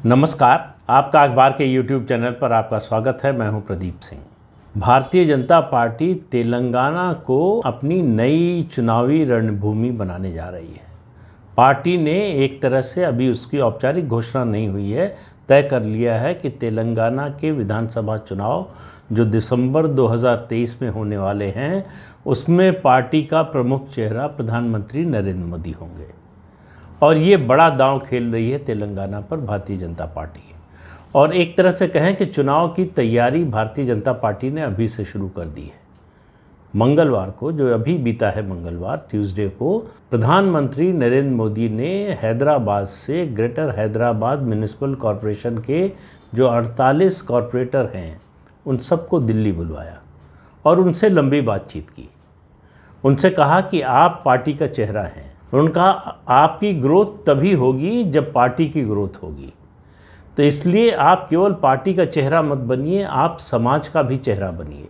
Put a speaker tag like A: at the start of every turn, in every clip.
A: नमस्कार, आपका अखबार के YouTube चैनल पर आपका स्वागत है। मैं हूं प्रदीप सिंह। भारतीय जनता पार्टी तेलंगाना को अपनी नई चुनावी रणभूमि बनाने जा रही है। पार्टी ने एक तरह से, अभी उसकी औपचारिक घोषणा नहीं हुई है, तय कर लिया है कि तेलंगाना के विधानसभा चुनाव जो दिसंबर 2023 में होने वाले हैं, उसमें पार्टी का प्रमुख चेहरा प्रधानमंत्री नरेंद्र मोदी होंगे। और ये बड़ा दांव खेल रही है तेलंगाना पर भारतीय जनता पार्टी। और एक तरह से कहें कि चुनाव की तैयारी भारतीय जनता पार्टी ने अभी से शुरू कर दी है। मंगलवार को, जो अभी बीता है मंगलवार, ट्यूसडे को, प्रधानमंत्री नरेंद्र मोदी ने हैदराबाद से ग्रेटर हैदराबाद म्यूनिसिपल कॉरपोरेशन के जो 48 कॉरपोरेटर हैं, उन सबको दिल्ली बुलवाया और उनसे लंबी बातचीत की। उनसे कहा कि आप पार्टी का चेहरा हैं। उनका आपकी ग्रोथ तभी होगी जब पार्टी की ग्रोथ होगी। तो इसलिए आप केवल पार्टी का चेहरा मत बनिए, आप समाज का भी चेहरा बनिए।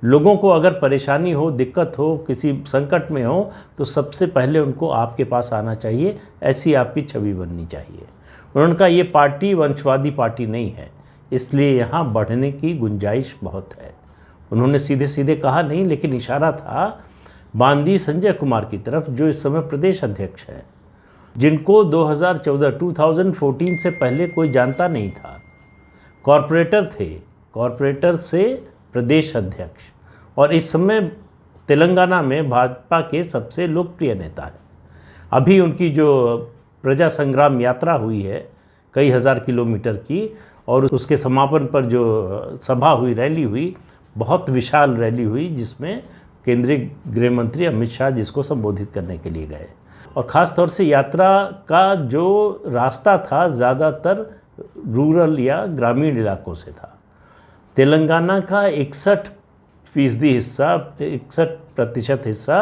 A: लोगों को अगर परेशानी हो, दिक्कत हो, किसी संकट में हो, तो सबसे पहले उनको आपके पास आना चाहिए। ऐसी आपकी छवि बननी चाहिए। उनका ये पार्टी वंशवादी पार्टी नहीं है, इसलिए यहाँ बढ़ने की गुंजाइश बहुत है। उन्होंने सीधे सीधे कहा नहीं, लेकिन इशारा था बांदी संजय कुमार की तरफ, जो इस समय प्रदेश अध्यक्ष हैं, जिनको 2014 से पहले कोई जानता नहीं था। कॉरपोरेटर थे, कॉरपोरेटर से प्रदेश अध्यक्ष, और इस समय तेलंगाना में भाजपा के सबसे लोकप्रिय नेता हैं। अभी उनकी जो प्रजा संग्राम यात्रा हुई है कई हज़ार किलोमीटर की, और उसके समापन पर जो सभा हुई, रैली हुई, बहुत विशाल रैली हुई, जिसमें केंद्रीय गृह मंत्री अमित शाह जिसको संबोधित करने के लिए गए। और ख़ास तौर से यात्रा का जो रास्ता था, ज़्यादातर रूरल या ग्रामीण इलाकों से था। तेलंगाना का 61% हिस्सा, 61% हिस्सा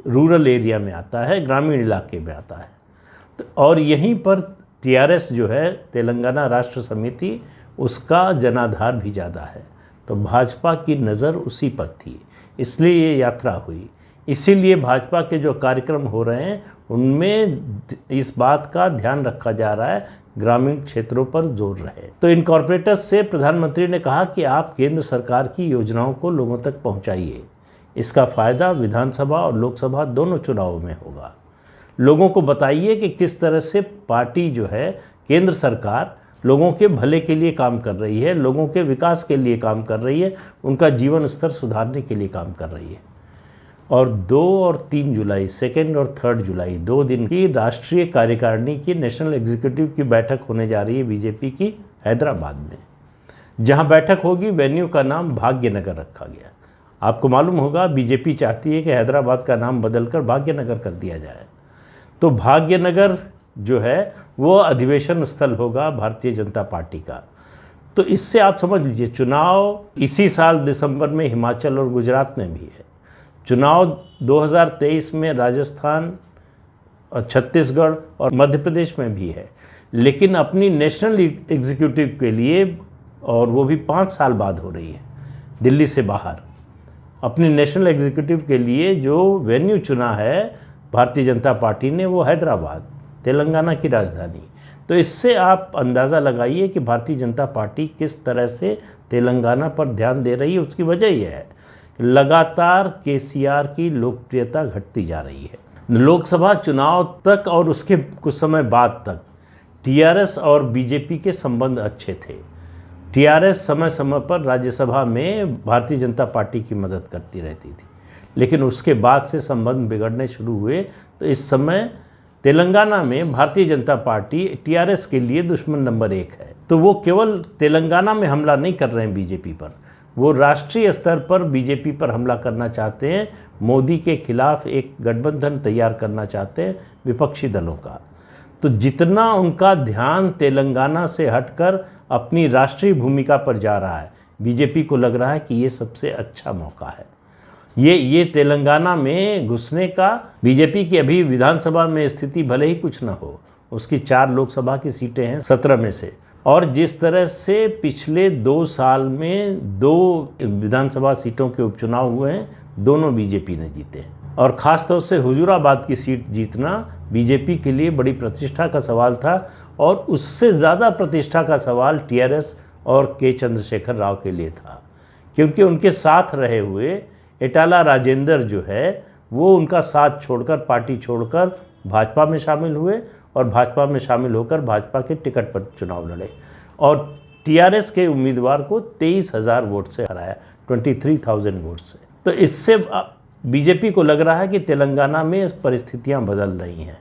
A: रूरल एरिया में आता है, ग्रामीण इलाके में आता है। तो और यहीं पर टीआरएस जो है, तेलंगाना राष्ट्र समिति, उसका जनाधार भी ज़्यादा है। तो भाजपा की नज़र उसी पर थी, इसलिए ये यात्रा हुई। इसीलिए भाजपा के जो कार्यक्रम हो रहे हैं, उनमें इस बात का ध्यान रखा जा रहा है ग्रामीण क्षेत्रों पर जोर रहे। तो इन कॉरपोरेटर्स से प्रधानमंत्री ने कहा कि आप केंद्र सरकार की योजनाओं को लोगों तक पहुंचाइए। इसका फ़ायदा विधानसभा और लोकसभा दोनों चुनावों में होगा। लोगों को बताइए कि किस तरह से पार्टी जो है, केंद्र सरकार लोगों के भले के लिए काम कर रही है, लोगों के विकास के लिए काम कर रही है, उनका जीवन स्तर सुधारने के लिए काम कर रही है। और 2 और 3 जुलाई, 2 और 3 जुलाई, 2 दिन की राष्ट्रीय कार्यकारिणी की, नेशनल एग्जीक्यूटिव की बैठक होने जा रही है बीजेपी की हैदराबाद में। जहां बैठक होगी, वेन्यू का नाम भाग्यनगर रखा गया। आपको मालूम होगा, बीजेपी चाहती है कि हैदराबाद का नाम बदलकर भाग्यनगर कर दिया जाए। तो भाग्यनगर जो है वो अधिवेशन स्थल होगा भारतीय जनता पार्टी का। तो इससे आप समझ लीजिए, चुनाव इसी साल दिसंबर में हिमाचल और गुजरात में भी है। चुनाव 2023 में राजस्थान और छत्तीसगढ़ और मध्य प्रदेश में भी है। लेकिन अपनी नेशनल एग्जीक्यूटिव के लिए, और वो भी 5 साल बाद हो रही है, दिल्ली से बाहर, अपनी नेशनल एग्जीक्यूटिव के लिए जो वेन्यू चुना है भारतीय जनता पार्टी ने, वो हैदराबाद, तेलंगाना की राजधानी। तो इससे आप अंदाज़ा लगाइए कि भारतीय जनता पार्टी किस तरह से तेलंगाना पर ध्यान दे रही है। उसकी वजह यह है कि लगातार केसीआर की लोकप्रियता घटती जा रही है। लोकसभा चुनाव तक और उसके कुछ समय बाद तक टीआरएस और बीजेपी के संबंध अच्छे थे। टीआरएस समय समय पर राज्यसभा में भारतीय जनता पार्टी की मदद करती रहती थी, लेकिन उसके बाद से संबंध बिगड़ने शुरू हुए। तो इस समय तेलंगाना में भारतीय जनता पार्टी टीआरएस के लिए दुश्मन नंबर 1 है। तो वो केवल तेलंगाना में हमला नहीं कर रहे हैं बीजेपी पर, वो राष्ट्रीय स्तर पर बीजेपी पर हमला करना चाहते हैं। मोदी के खिलाफ एक गठबंधन तैयार करना चाहते हैं विपक्षी दलों का। तो जितना उनका ध्यान तेलंगाना से हटकर अपनी राष्ट्रीय भूमिका पर जा रहा है, बीजेपी को लग रहा है कि ये सबसे अच्छा मौका है। ये तेलंगाना में घुसने का। बीजेपी की अभी विधानसभा में स्थिति भले ही कुछ न हो, उसकी 4 लोकसभा की सीटें हैं 17 में से, और जिस तरह से पिछले 2 साल में 2 विधानसभा सीटों के उपचुनाव हुए हैं, दोनों बीजेपी ने जीते हैं। और ख़ास तौर से हुजूराबाद की सीट जीतना बीजेपी के लिए बड़ी प्रतिष्ठा का सवाल था, और उससे ज़्यादा प्रतिष्ठा का सवाल टीआरएस और के चंद्रशेखर राव के लिए था, क्योंकि उनके साथ रहे हुए इटाला राजेंद्र जो है वो उनका साथ छोड़कर, पार्टी छोड़कर भाजपा में शामिल हुए और भाजपा में शामिल होकर भाजपा के टिकट पर चुनाव लड़े और टीआरएस के उम्मीदवार को 23,000 वोट से हराया, 23,000 वोट से। तो इससे बीजेपी को लग रहा है कि तेलंगाना में परिस्थितियां बदल रही हैं,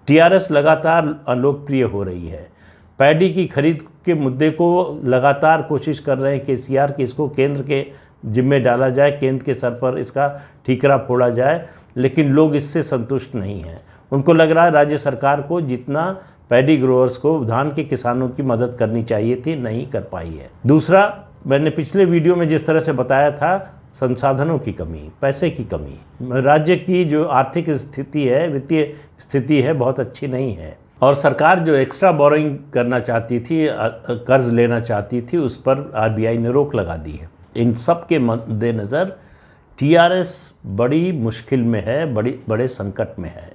A: टीआरएस लगातार अलोकप्रिय हो रही है, पैडी की खरीद के मुद्दे को लगातार कोशिश कर रहे हैं केसीआर कि इसको केंद्र के जिम्मे डाला जाए, केंद्र के सर पर इसका ठीकरा फोड़ा जाए, लेकिन लोग इससे संतुष्ट नहीं हैं। उनको लग रहा है राज्य सरकार को जितना पैडी ग्रोअर्स को, धान के किसानों की मदद करनी चाहिए थी, नहीं कर पाई है। दूसरा, मैंने पिछले वीडियो में जिस तरह से बताया था, संसाधनों की कमी, पैसे की कमी, राज्य की जो आर्थिक स्थिति है, वित्तीय स्थिति है, बहुत अच्छी नहीं है और सरकार जो एक्स्ट्रा बोरोइंग करना चाहती थी, कर्ज लेना चाहती थी, उस पर आरबीआई ने रोक लगा दी है। इन सब के मद्देनज़र टीआरएस बड़ी मुश्किल में है, बड़े संकट में है।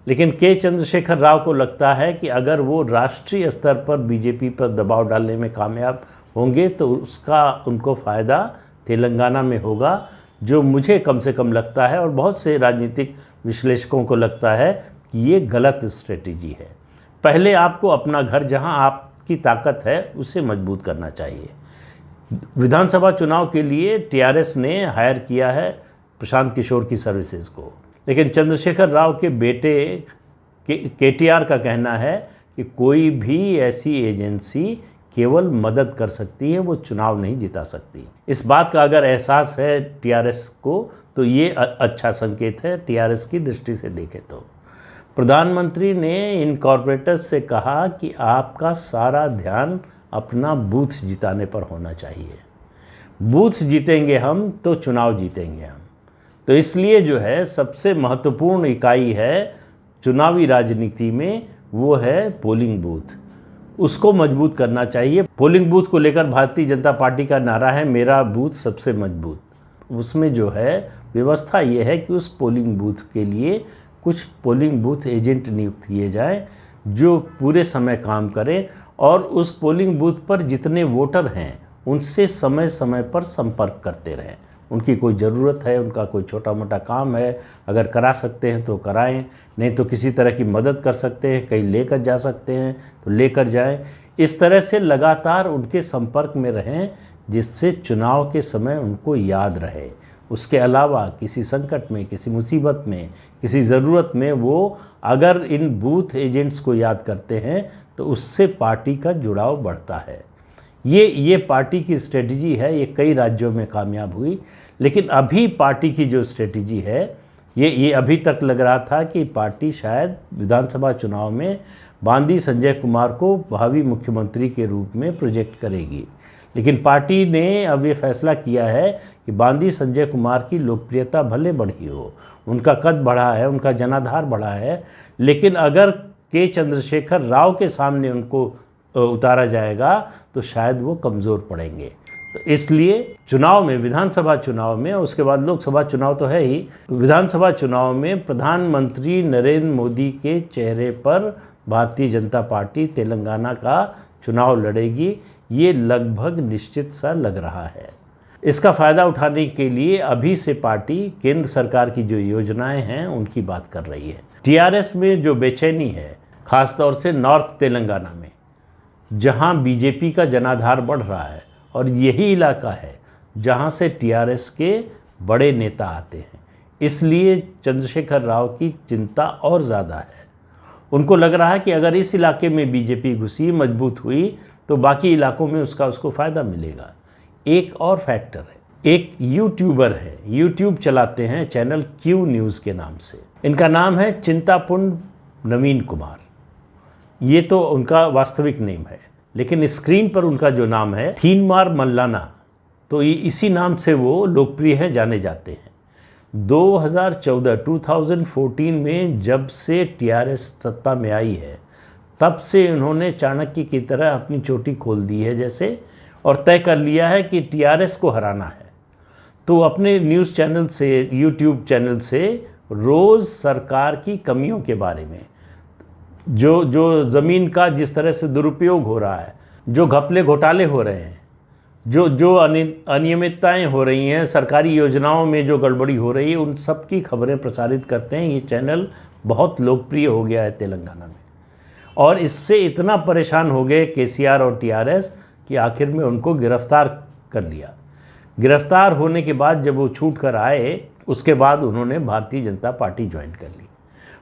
A: लेकिन के चंद्रशेखर राव को लगता है कि अगर वो राष्ट्रीय स्तर पर बीजेपी पर दबाव डालने में कामयाब होंगे तो उसका उनको फ़ायदा तेलंगाना में होगा, जो मुझे कम से कम लगता है और बहुत से राजनीतिक विश्लेषकों को लगता है कि ये गलत स्ट्रेटेजी है। पहले आपको अपना घर, जहां आपकी ताकत है, उसे मजबूत करना चाहिए। विधानसभा चुनाव के लिए टीआरएस ने हायर किया है प्रशांत किशोर की सर्विसेज को, लेकिन चंद्रशेखर राव के बेटे केटीआर का कहना है कि कोई भी ऐसी एजेंसी केवल मदद कर सकती है, वो चुनाव नहीं जिता सकती। इस बात का अगर एहसास है टीआरएस को तो ये अच्छा संकेत है टीआरएस की दृष्टि से देखें तो। प्रधानमंत्री ने इन कॉरपोरेटर्स से कहा कि आपका सारा ध्यान अपना बूथ जिताने पर होना चाहिए। बूथ जीतेंगे हम तो चुनाव जीतेंगे हम। तो इसलिए जो है सबसे महत्वपूर्ण इकाई है चुनावी राजनीति में, वो है पोलिंग बूथ। उसको मजबूत करना चाहिए। पोलिंग बूथ को लेकर भारतीय जनता पार्टी का नारा है, मेरा बूथ सबसे मजबूत। उसमें जो है व्यवस्था ये है कि उस पोलिंग बूथ के लिए कुछ पोलिंग बूथ एजेंट नियुक्त किए जाएं जो पूरे समय काम करें और उस पोलिंग बूथ पर जितने वोटर हैं उनसे समय समय पर संपर्क करते रहें। उनकी कोई ज़रूरत है, उनका कोई छोटा मोटा काम है, अगर करा सकते हैं तो कराएं, नहीं तो किसी तरह की मदद कर सकते हैं, कहीं लेकर जा सकते हैं तो लेकर जाएं। इस तरह से लगातार उनके संपर्क में रहें जिससे चुनाव के समय उनको याद रहे। उसके अलावा किसी संकट में, किसी मुसीबत में, किसी ज़रूरत में वो अगर इन बूथ एजेंट्स को याद करते हैं तो उससे पार्टी का जुड़ाव बढ़ता है। ये पार्टी की स्ट्रेटजी है, ये कई राज्यों में कामयाब हुई। लेकिन अभी पार्टी की जो स्ट्रेटजी है, ये अभी तक लग रहा था कि पार्टी शायद विधानसभा चुनाव में बांदी संजय कुमार को भावी मुख्यमंत्री के रूप में प्रोजेक्ट करेगी। लेकिन पार्टी ने अब ये फैसला किया है कि बांदी संजय कुमार की लोकप्रियता भले बढ़ी हो, उनका कद बढ़ा है, उनका जनाधार बढ़ा है, लेकिन अगर के चंद्रशेखर राव के सामने उनको उतारा जाएगा तो शायद वो कमज़ोर पड़ेंगे। तो इसलिए चुनाव में, विधानसभा चुनाव में, उसके बाद लोकसभा चुनाव तो है ही, विधानसभा चुनाव में प्रधानमंत्री नरेंद्र मोदी के चेहरे पर भारतीय जनता पार्टी तेलंगाना का चुनाव लड़ेगी। ये लगभग निश्चित सा लग रहा है। इसका फ़ायदा उठाने के लिए अभी से पार्टी केंद्र सरकार की जो योजनाएं हैं उनकी बात कर रही है। टीआरएस में जो बेचैनी है, ख़ासतौर से नॉर्थ तेलंगाना में, जहां बीजेपी का जनाधार बढ़ रहा है और यही इलाका है जहां से टीआरएस के बड़े नेता आते हैं, इसलिए चंद्रशेखर राव की चिंता और ज़्यादा है। उनको लग रहा है कि अगर इस इलाके में बीजेपी घुसी, मजबूत हुई, तो बाकी इलाकों में उसको फ़ायदा मिलेगा। एक और फैक्टर है, एक यूट्यूबर है, यूट्यूब चलाते हैं चैनल क्यू न्यूज़ के नाम से। इनका नाम है चिंतापुन नवीन कुमार। ये तो उनका वास्तविक नेम है, लेकिन स्क्रीन पर उनका जो नाम है थीनमार मल्लाना, तो ये इसी नाम से वो लोकप्रिय हैं, जाने जाते हैं। 2014 में जब से टीआरएस सत्ता में आई है, तब से उन्होंने चाणक्य की तरह अपनी चोटी खोल दी है जैसे, और तय कर लिया है कि टीआरएस को हराना है। तो अपने न्यूज़ चैनल से, यूट्यूब चैनल से रोज़ सरकार की कमियों के बारे में, जो ज़मीन का जिस तरह से दुरुपयोग हो रहा है, जो घपले घोटाले हो रहे हैं, जो अनियमितताएं हो रही हैं, सरकारी योजनाओं में जो गड़बड़ी हो रही है, उन सब की खबरें प्रसारित करते हैं। ये चैनल बहुत लोकप्रिय हो गया है तेलंगाना में, और इससे इतना परेशान हो गए केसीआर और टीआरएस कि आखिर में उनको गिरफ्तार कर लिया। गिरफ्तार होने के बाद जब वो छूट कर आए, उसके बाद उन्होंने भारतीय जनता पार्टी ज्वाइन कर ली।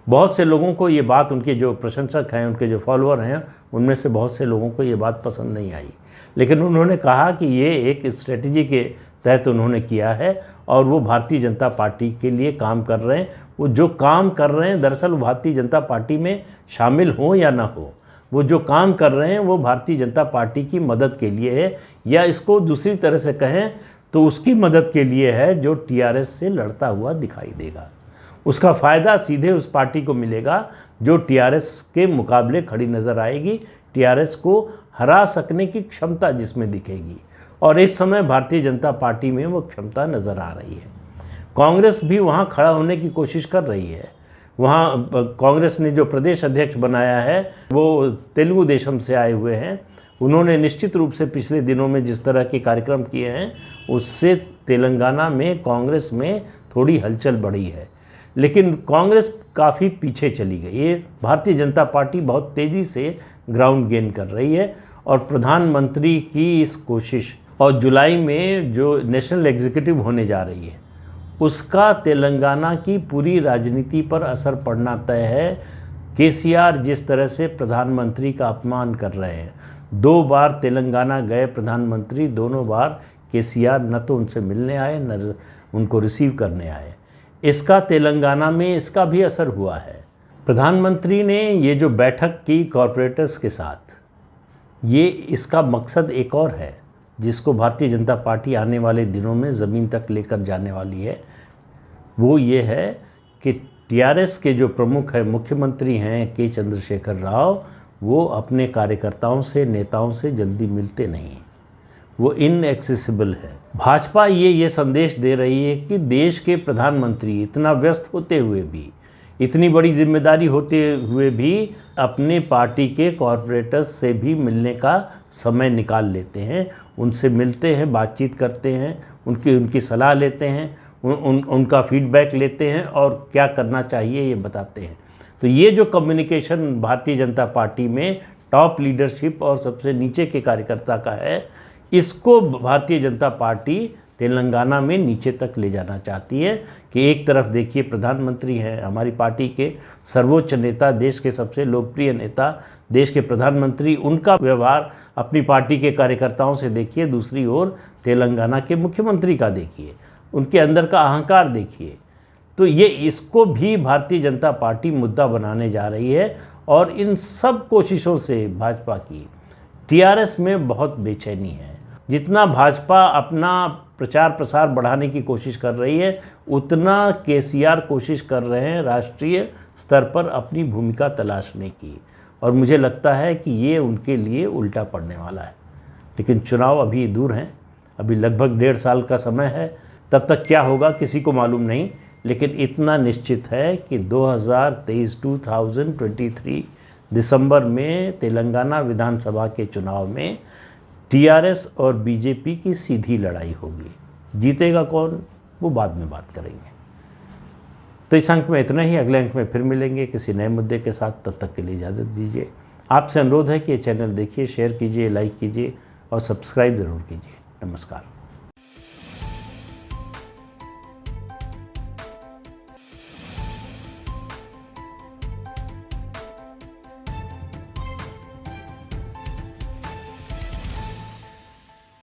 A: बहुत से लोगों को ये बात, उनके जो प्रशंसक हैं, उनके जो फॉलोअर हैं, उनमें से बहुत से लोगों को ये बात पसंद नहीं आई, लेकिन उन्होंने कहा कि ये एक स्ट्रेटजी के तहत उन्होंने किया है और वो भारतीय जनता पार्टी के लिए काम कर रहे हैं। वो जो काम कर रहे हैं, दरअसल भारतीय जनता पार्टी में शामिल हो या ना हो, वो जो काम कर रहे हैं वो भारतीय जनता पार्टी की मदद के लिए है, या इसको दूसरी तरह से कहें तो उसकी मदद के लिए है जो टीआरएस से लड़ता हुआ दिखाई देगा। उसका फ़ायदा सीधे उस पार्टी को मिलेगा जो टीआरएस के मुकाबले खड़ी नज़र आएगी, टीआरएस को हरा सकने की क्षमता जिसमें दिखेगी, और इस समय भारतीय जनता पार्टी में वो क्षमता नज़र आ रही है। कांग्रेस भी वहाँ खड़ा होने की कोशिश कर रही है। वहाँ कांग्रेस ने जो प्रदेश अध्यक्ष बनाया है वो तेलुगु देशम से आए हुए हैं। उन्होंने निश्चित रूप से पिछले दिनों में जिस तरह के कार्यक्रम किए हैं, उससे तेलंगाना में कांग्रेस में थोड़ी हलचल बढ़ी है, लेकिन कांग्रेस काफ़ी पीछे चली गई है। भारतीय जनता पार्टी बहुत तेज़ी से ग्राउंड गेन कर रही है, और प्रधानमंत्री की इस कोशिश और जुलाई में जो नेशनल एग्जीक्यूटिव होने जा रही है, उसका तेलंगाना की पूरी राजनीति पर असर पड़ना तय है। केसीआर जिस तरह से प्रधानमंत्री का अपमान कर रहे हैं, 2 बार तेलंगाना गए प्रधानमंत्री, दोनों बार केसीआर न तो उनसे मिलने आए न उनको रिसीव करने आए। इसका तेलंगाना में इसका भी असर हुआ है। प्रधानमंत्री ने ये जो बैठक की कॉरपोरेटर्स के साथ, ये इसका मकसद एक और है जिसको भारतीय जनता पार्टी आने वाले दिनों में ज़मीन तक लेकर जाने वाली है। वो ये है कि टीआरएस के जो प्रमुख हैं, मुख्यमंत्री हैं के चंद्रशेखर राव, वो अपने कार्यकर्ताओं से, नेताओं से जल्दी मिलते नहीं, वो इनएक्सेसिबल है। भाजपा ये संदेश दे रही है कि देश के प्रधानमंत्री इतना व्यस्त होते हुए भी, इतनी बड़ी जिम्मेदारी होते हुए भी अपने पार्टी के कॉरपोरेटर्स से भी मिलने का समय निकाल लेते हैं, उनसे मिलते हैं, बातचीत करते हैं, उनकी सलाह लेते हैं, उनका फीडबैक लेते हैं और क्या करना चाहिए ये बताते हैं। तो ये जो कम्युनिकेशन भारतीय जनता पार्टी में टॉप लीडरशिप और सबसे नीचे के कार्यकर्ता का है, इसको भारतीय जनता पार्टी तेलंगाना में नीचे तक ले जाना चाहती है कि एक तरफ देखिए प्रधानमंत्री हैं, हमारी पार्टी के सर्वोच्च नेता, देश के सबसे लोकप्रिय नेता, देश के प्रधानमंत्री, उनका व्यवहार अपनी पार्टी के कार्यकर्ताओं से देखिए, दूसरी ओर तेलंगाना के मुख्यमंत्री का देखिए, उनके अंदर का अहंकार देखिए। तो ये इसको भी भारतीय जनता पार्टी मुद्दा बनाने जा रही है, और इन सब कोशिशों से भाजपा की टीआरएस में बहुत बेचैनी है। जितना भाजपा अपना प्रचार प्रसार बढ़ाने की कोशिश कर रही है, उतना केसीआर कोशिश कर रहे हैं राष्ट्रीय स्तर पर अपनी भूमिका तलाशने की, और मुझे लगता है कि ये उनके लिए उल्टा पड़ने वाला है। लेकिन चुनाव अभी दूर हैं, अभी लगभग 1.5 साल का समय है, तब तक क्या होगा किसी को मालूम नहीं। लेकिन इतना निश्चित है कि 2023 दिसंबर में तेलंगाना विधानसभा के चुनाव में टीआरएस और बीजेपी की सीधी लड़ाई होगी। जीतेगा कौन, वो बाद में बात करेंगे। तो इस अंक में इतना ही, अगले अंक में फिर मिलेंगे किसी नए मुद्दे के साथ। तब तक के लिए इजाज़त दीजिए। आपसे अनुरोध है कि ये चैनल देखिए, शेयर कीजिए, लाइक कीजिए और सब्सक्राइब ज़रूर कीजिए। नमस्कार।